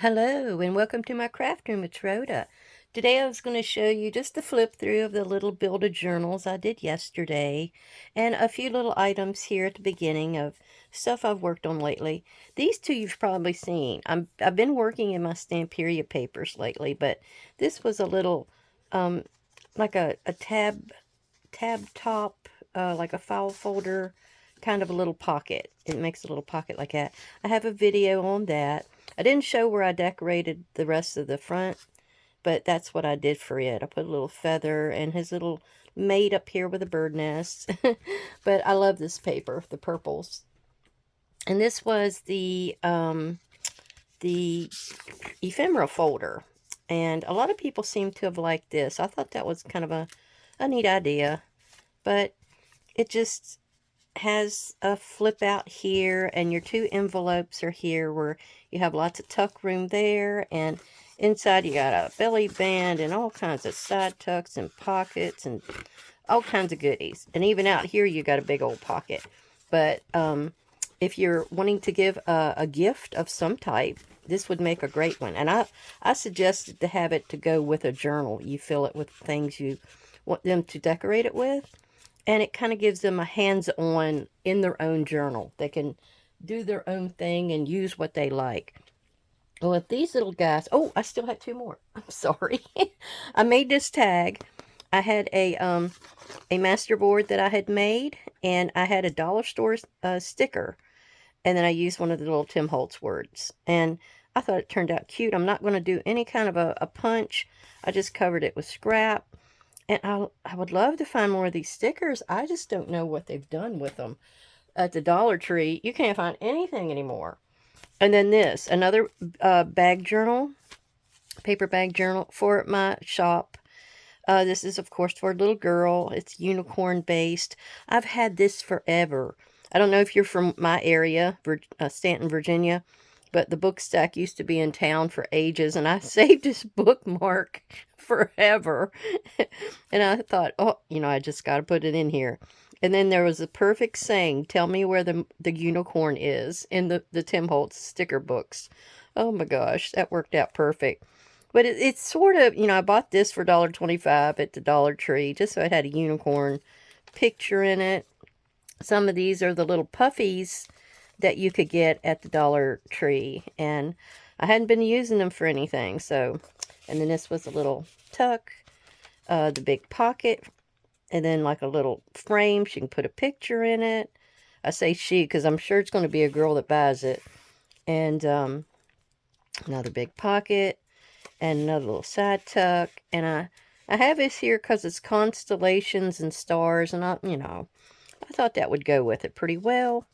Hello and welcome to my craft room. It's Rhoda. Today I was going to show you just the flip through of the little builded journals I did yesterday and a few little items here at the beginning of stuff I've worked on lately. These two you've probably seen. I've been working in my Stamperia papers lately, but this was a little like a tab top, like a file folder, kind of a little pocket. It makes a little pocket like that. I have a video on that. I didn't show where I decorated the rest of the front, but that's what I did for it. I put a little feather and his little mate up here with a bird nest. But I love this paper, the purples. And this was the ephemera folder. And a lot of people seem to have liked this. I thought that was kind of a neat idea. But it just has a flip out here, and your two envelopes are here where you have lots of tuck room there, and inside you got a belly band and all kinds of side tucks and pockets and all kinds of goodies. And even out here you got a big old pocket. But if you're wanting to give a gift of some type, this would make a great one. And I suggested to have it to go with a journal. You fill it with things you want them to decorate it with, and it kind of gives them a hands-on in their own journal. They can do their own thing and use what they like. Well, with these little guys, oh, I still had two more. I'm sorry. I made this tag. I had a masterboard that I had made, and I had a dollar store sticker, and then I used one of the little Tim Holtz words, and I thought it turned out cute. I'm not going to do any kind of a punch. I just covered it with scrap. And I would love to find more of these stickers. I just don't know what they've done with them. At the Dollar Tree, you can't find anything anymore. And then this, another bag journal, paper bag journal for my shop. This is, of course, for a little girl. It's unicorn based. I've had this forever. I don't know if you're from my area, Stanton, Virginia, but the book stack used to be in town for ages, and I saved this bookmark forever. And I thought, oh, I just got to put it in here. And then there was a perfect saying, tell me where the unicorn is in the Tim Holtz sticker books. Oh my gosh, that worked out perfect. But it's sort of, I bought this for $1.25 at the Dollar Tree, just so it had a unicorn picture in it. Some of these are the little puffies that you could get at the Dollar Tree, and I hadn't been using them for anything, so, and then this was a little tuck, the big pocket, and then like a little frame, she can put a picture in it. I say she, because I'm sure it's going to be a girl that buys it. And another big pocket, and another little side tuck, and I have this here because it's constellations and stars, and I thought that would go with it pretty well.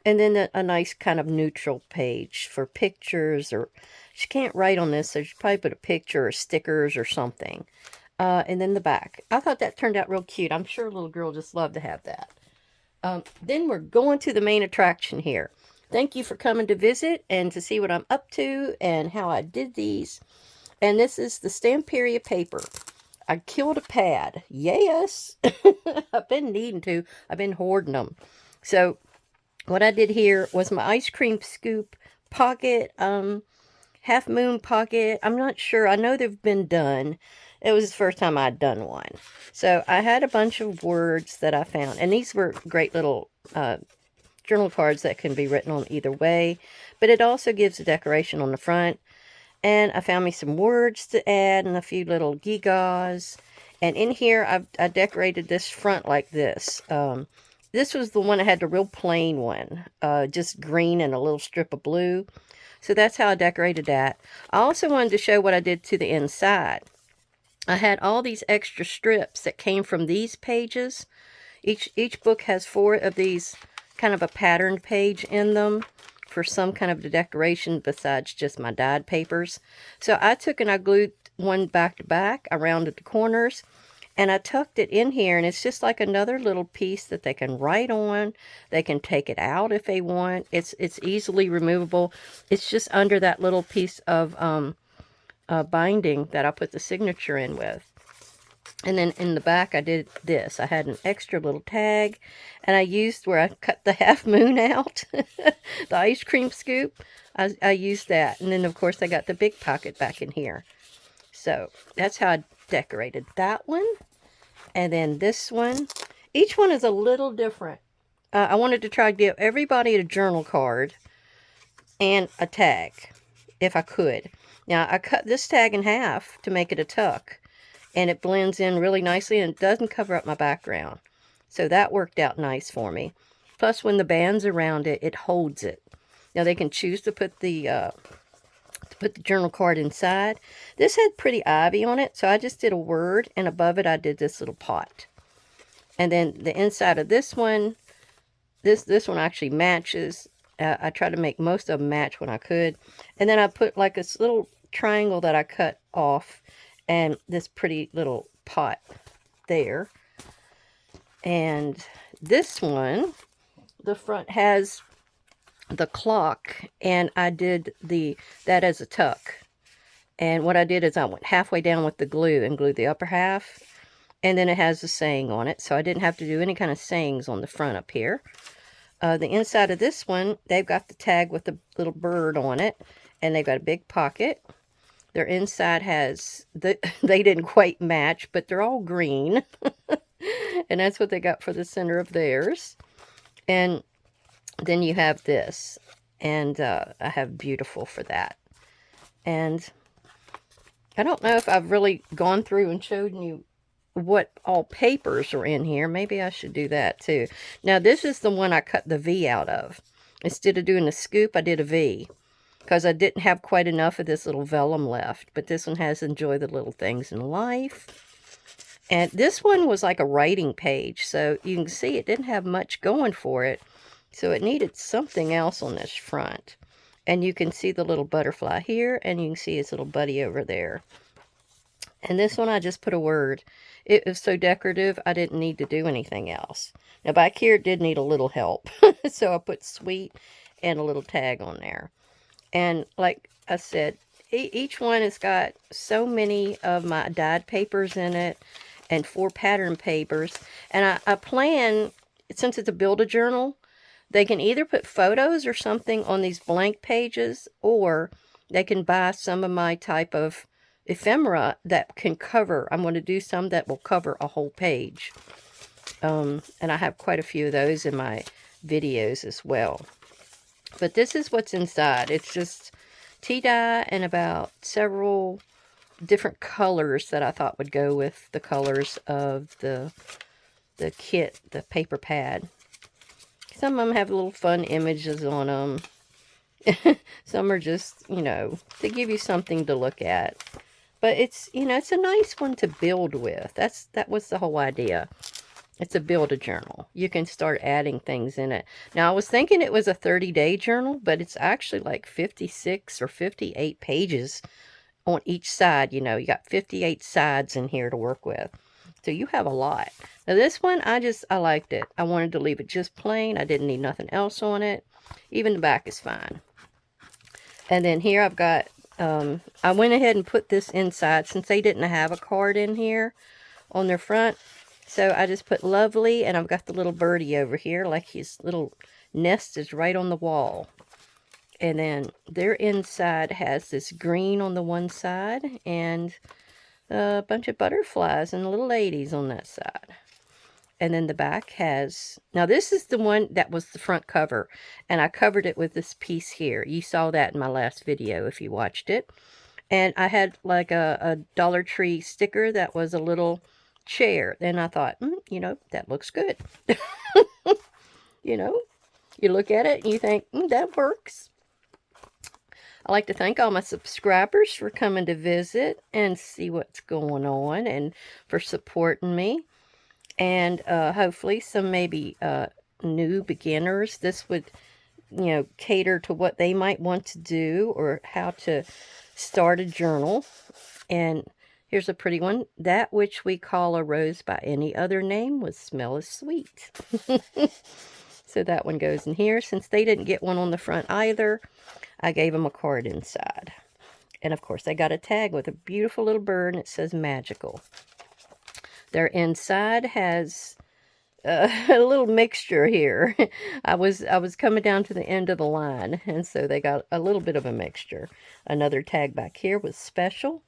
And then a nice kind of neutral page for pictures, or she can't write on this, so she probably put a picture or stickers or something. And then the back. I thought that turned out real cute. I'm sure a little girl just loved to have that. Then we're going to the main attraction here. Thank you for coming to visit and to see what I'm up to and how I did these. And this is the Stamperia paper. I killed a pad. Yes. I've been needing to. I've been hoarding them. So what I did here was my ice cream scoop pocket, half moon pocket. I'm not sure. I know they've been done. It was the first time I'd done one. So I had a bunch of words that I found. And these were great little journal cards that can be written on either way. But it also gives a decoration on the front. And I found me some words to add and a few little gewgaws. And in here, I decorated this front like this. This was the one I had, the real plain one. Just green and a little strip of blue. So that's how I decorated that. I also wanted to show what I did to the inside. I had all these extra strips that came from these pages. Each book has 4 of these, kind of a patterned page in them for some kind of decoration besides just my dyed papers. So I took and I glued one back to back. I rounded the corners and I tucked it in here, and it's just like another little piece that they can write on. They can take it out if they want. It's easily removable. It's just under that little piece of binding that I put the signature in with. And then in the back, I did this. I had an extra little tag, and I used where I cut the half moon out, the ice cream scoop. I used that. And then, of course, I got the big pocket back in here. So that's how I decorated that one. And then this one. Each one is a little different. I wanted to try to give everybody a journal card and a tag, if I could. Now, I cut this tag in half to make it a tuck, and it blends in really nicely, and it doesn't cover up my background. So that worked out nice for me. Plus, when the band's around it, it holds it. Now, they can choose to put the journal card inside. This had pretty ivy on it, so I just did a word, and above it, I did this little pot. And then the inside of this one, this one actually matches. I tried to make most of them match when I could. And then I put like this little triangle that I cut off and this pretty little pot there. And this one, the front has the clock, and I did that as a tuck. And what I did is I went halfway down with the glue and glued the upper half. And then it has a saying on it, so I didn't have to do any kind of sayings on the front up here. The inside of this one, they've got the tag with the little bird on it, and they've got a big pocket. Their inside has, they didn't quite match, but they're all green. And that's what they got for the center of theirs. And then you have this, and I have beautiful for that. And I don't know if I've really gone through and showed you what all papers are in here. Maybe I should do that too. Now, this is the one I cut the V out of. Instead of doing a scoop, I did a V, because I didn't have quite enough of this little vellum left. But this one has Enjoy the Little Things in Life. And this one was like a writing page, so you can see it didn't have much going for it. So it needed something else on this front. And you can see the little butterfly here, and you can see his little buddy over there. And this one, I just put a word. It was so decorative, I didn't need to do anything else. Now, back here, it did need a little help. So I put sweet and a little tag on there. And like I said, each one has got so many of my dyed papers in it and 4 pattern papers. And I plan, since it's a build-a-journal, they can either put photos or something on these blank pages, or they can buy some of my type of ephemera that can cover. I'm going to do some that will cover a whole page. And I have quite a few of those in my videos as well. But this is what's inside. It's just tea dye and about several different colors that I thought would go with the colors of the kit, the paper pad. Some of them have little fun images on them. Some are just, to give you something to look at. But it's, it's a nice one to build with. That was the whole idea. It's a build-a-journal. You can start adding things in it. Now, I was thinking it was a 30-day journal, but it's actually like 56 or 58 pages on each side. You got 58 sides in here to work with. So you have a lot. Now, this one, I liked it. I wanted to leave it just plain. I didn't need nothing else on it. Even the back is fine. And then here I've got, I went ahead and put this inside since they didn't have a card in here on their front. So I just put lovely, and I've got the little birdie over here, like his little nest is right on the wall. And then their inside has this green on the one side, and a bunch of butterflies and little ladies on that side. And then the back has, now this is the one that was the front cover, and I covered it with this piece here. You saw that in my last video if you watched it. And I had like a Dollar Tree sticker that was a little chair. Then I thought, that looks good. You look at it and you think, that works. I'd like to thank all my subscribers for coming to visit and see what's going on, and for supporting me. And hopefully some maybe new beginners. This would, cater to what they might want to do, or how to start a journal. And here's a pretty one. That which we call a rose by any other name would smell as sweet. So that one goes in here. Since they didn't get one on the front either, I gave them a card inside. And of course, they got a tag with a beautiful little bird, and it says magical. Their inside has a little mixture here. I was coming down to the end of the line, and so they got a little bit of a mixture. Another tag back here was special.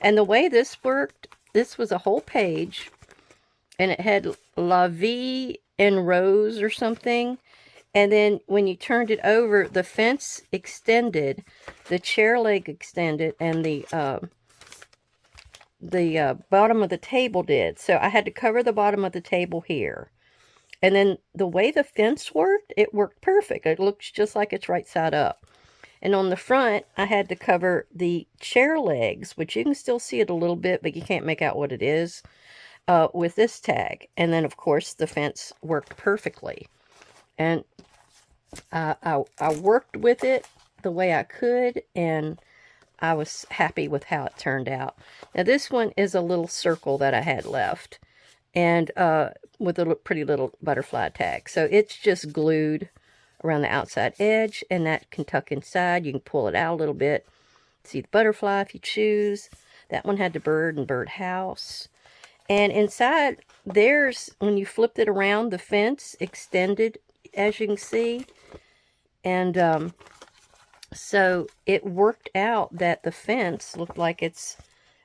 And the way this worked, this was a whole page, and it had La Vie en Rose or something. And then when you turned it over, the fence extended, the chair leg extended, and the bottom of the table did. So I had to cover the bottom of the table here. And then the way the fence worked, it worked perfect. It looks just like it's right side up. And on the front, I had to cover the chair legs, which you can still see it a little bit, but you can't make out what it is, with this tag. And then, of course, the fence worked perfectly. And I worked with it the way I could, and I was happy with how it turned out. Now, this one is a little circle that I had left, and with a pretty little butterfly tag. So it's just glued around the outside edge, and that can tuck inside. You can pull it out a little bit. See the butterfly if you choose. That one had the bird and birdhouse. And inside, there's, when you flipped it around, the fence extended, as you can see. And so it worked out that the fence looked like it's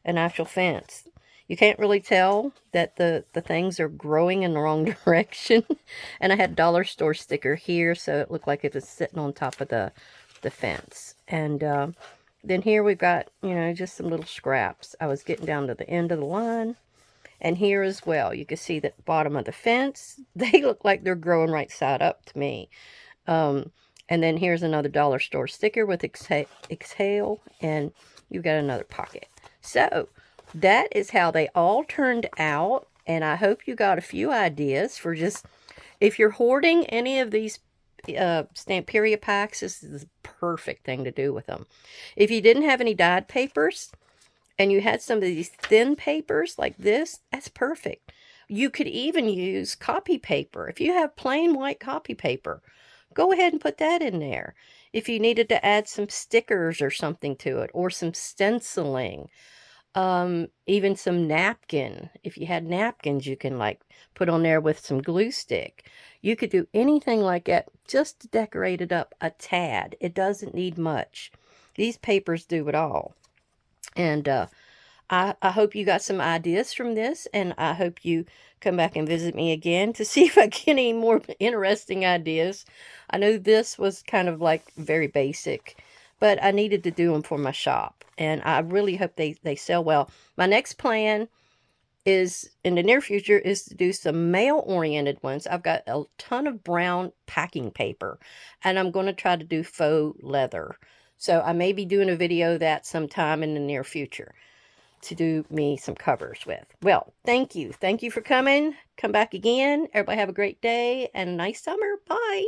an actual fence. You can't really tell that the things are growing in the wrong direction. And I had a dollar store sticker here, so it looked like it was sitting on top of the fence. And then here we've got, you know, just some little scraps. I was getting down to the end of the line. And here as well, you can see the bottom of the fence. They look like they're growing right side up to me. And then here's another dollar store sticker with exhale, and you've got another pocket. So that is how they all turned out, and I hope you got a few ideas for just, if you're hoarding any of these Stamperia packs, this is the perfect thing to do with them. If you didn't have any dyed papers, and you had some of these thin papers like this, that's perfect. You could even use copy paper. If you have plain white copy paper, go ahead and put that in there. If you needed to add some stickers or something to it, or some stenciling, even some napkin. If you had napkins, you can like put on there with some glue stick. You could do anything like that just to decorate it up a tad. It doesn't need much. These papers do it all. And I hope you got some ideas from this, and I hope you come back and visit me again to see if I get any more interesting ideas. I know this was kind of like very basic, but I needed to do them for my shop, and I really hope they sell well. My next plan is, in the near future, is to do some mail-oriented ones. I've got a ton of brown packing paper, and I'm going to try to do faux leather. So I may be doing a video of that sometime in the near future to do me some covers with. Well, thank you. Thank you for coming. Come back again. Everybody have a great day and a nice summer. Bye.